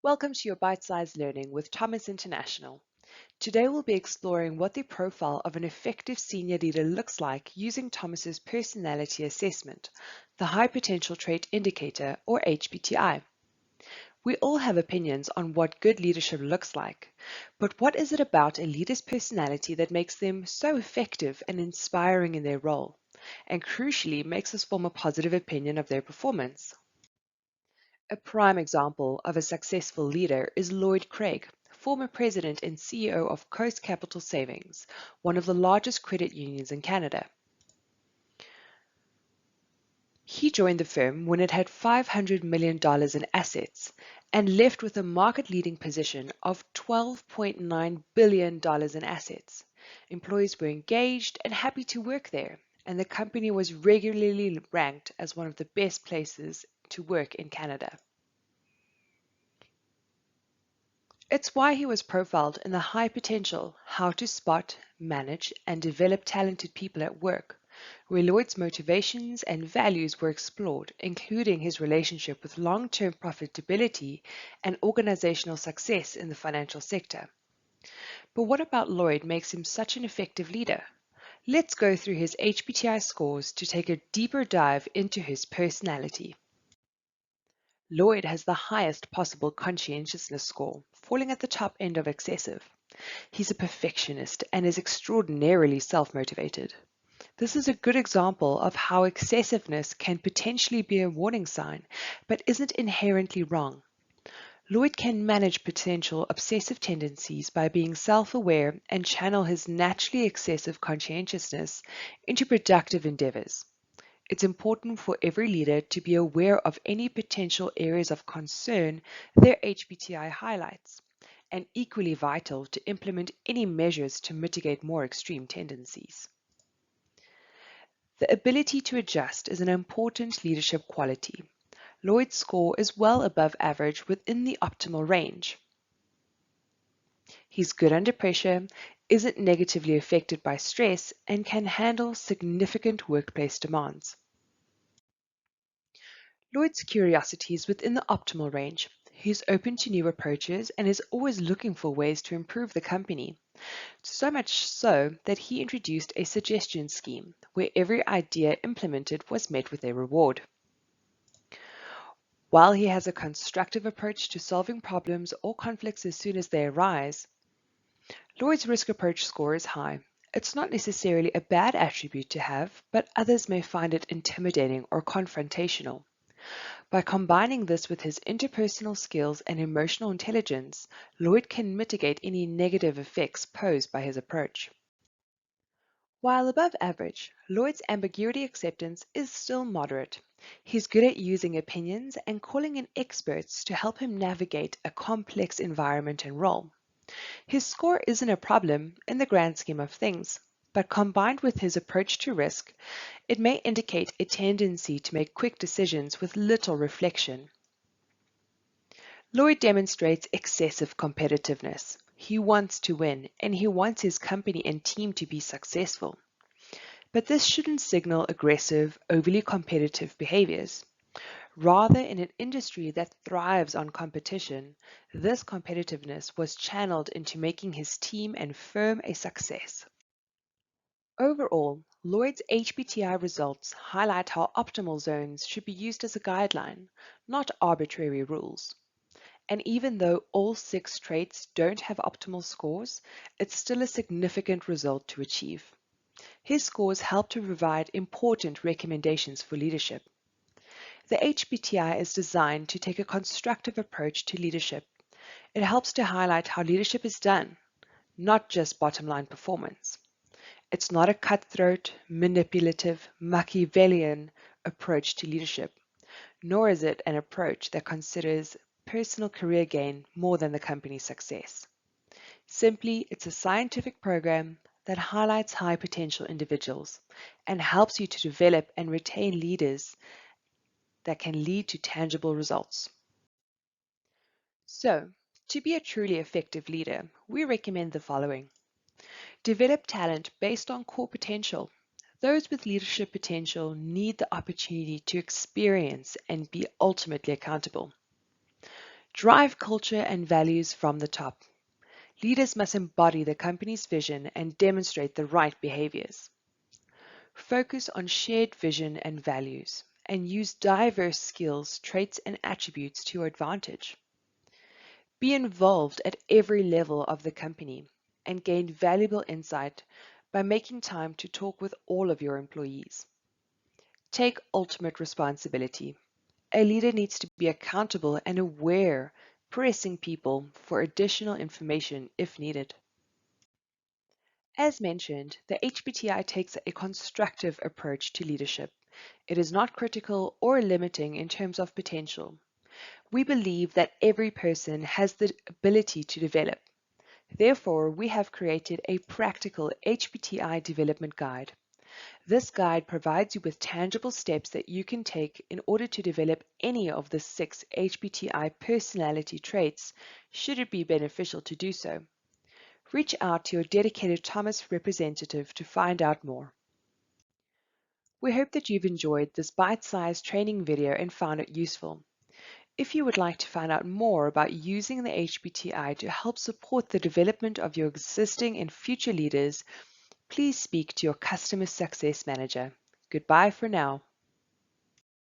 Welcome to your Bite-Sized Learning with Thomas International. Today we'll be exploring what the profile of an effective senior leader looks like using Thomas's personality assessment, the High Potential Trait Indicator, or HPTI. We all have opinions on what good leadership looks like, but what is it about a leader's personality that makes them so effective and inspiring in their role, and crucially makes us form a positive opinion of their performance? A prime example of a successful leader is Lloyd Craig, former president and CEO of Coast Capital Savings, one of the largest credit unions in Canada. He joined the firm when it had $500 million in assets and left with a market-leading position of $12.9 billion in assets. Employees were engaged and happy to work there, and the company was regularly ranked as one of the best places to work in Canada. It's why he was profiled in the High Potential, How to Spot, Manage, and Develop Talented People at Work, where Lloyd's motivations and values were explored, including his relationship with long-term profitability and organizational success in the financial sector. But what about Lloyd makes him such an effective leader? Let's go through his HPTI scores to take a deeper dive into his personality. Lloyd has the highest possible conscientiousness score, falling at the top end of excessive. He's a perfectionist and is extraordinarily self-motivated. This is a good example of how excessiveness can potentially be a warning sign, but isn't inherently wrong. Lloyd can manage potential obsessive tendencies by being self-aware and channel his naturally excessive conscientiousness into productive endeavors. It's important for every leader to be aware of any potential areas of concern their HPTI highlights, and equally vital to implement any measures to mitigate more extreme tendencies. The ability to adjust is an important leadership quality. Lloyd's score is well above average within the optimal range. He's good under pressure, isn't negatively affected by stress, and can handle significant workplace demands. Lloyd's curiosity is within the optimal range. He's open to new approaches and is always looking for ways to improve the company. So much so that he introduced a suggestion scheme where every idea implemented was met with a reward. While he has a constructive approach to solving problems or conflicts as soon as they arise, Lloyd's risk approach score is high. It's not necessarily a bad attribute to have, but others may find it intimidating or confrontational. By combining this with his interpersonal skills and emotional intelligence, Lloyd can mitigate any negative effects posed by his approach. While above average, Lloyd's ambiguity acceptance is still moderate. He's good at using opinions and calling in experts to help him navigate a complex environment and role. His score isn't a problem in the grand scheme of things, but combined with his approach to risk, it may indicate a tendency to make quick decisions with little reflection. Lloyd demonstrates excessive competitiveness. He wants to win, and he wants his company and team to be successful. But this shouldn't signal aggressive, overly competitive behaviors. Rather, in an industry that thrives on competition, this competitiveness was channeled into making his team and firm a success. Overall, Lloyd's HPTI results highlight how optimal zones should be used as a guideline, not arbitrary rules. And even though all 6 traits don't have optimal scores, it's still a significant result to achieve. His scores help to provide important recommendations for leadership. The HPTI is designed to take a constructive approach to leadership. It helps to highlight how leadership is done, not just bottom-line performance. It's not a cutthroat, manipulative, Machiavellian approach to leadership, nor is it an approach that considers personal career gain more than the company's success. Simply, it's a scientific program that highlights high potential individuals and helps you to develop and retain leaders that can lead to tangible results. So, to be a truly effective leader, we recommend the following. Develop talent based on core potential. Those with leadership potential need the opportunity to experience and be ultimately accountable. Drive culture and values from the top. Leaders must embody the company's vision and demonstrate the right behaviors. Focus on shared vision and values, and use diverse skills, traits, and attributes to your advantage. Be involved at every level of the company and gain valuable insight by making time to talk with all of your employees. Take ultimate responsibility. A leader needs to be accountable and aware, pressing people for additional information if needed. As mentioned, the HPTI takes a constructive approach to leadership. It is not critical or limiting in terms of potential. We believe that every person has the ability to develop. Therefore, we have created a practical HPTI development guide. This guide provides you with tangible steps that you can take in order to develop any of the 6 HPTI personality traits, should it be beneficial to do so. Reach out to your dedicated Thomas representative to find out more. We hope that you've enjoyed this bite-sized training video and found it useful. If you would like to find out more about using the HPTI to help support the development of your existing and future leaders, please speak to your Customer Success Manager. Goodbye for now.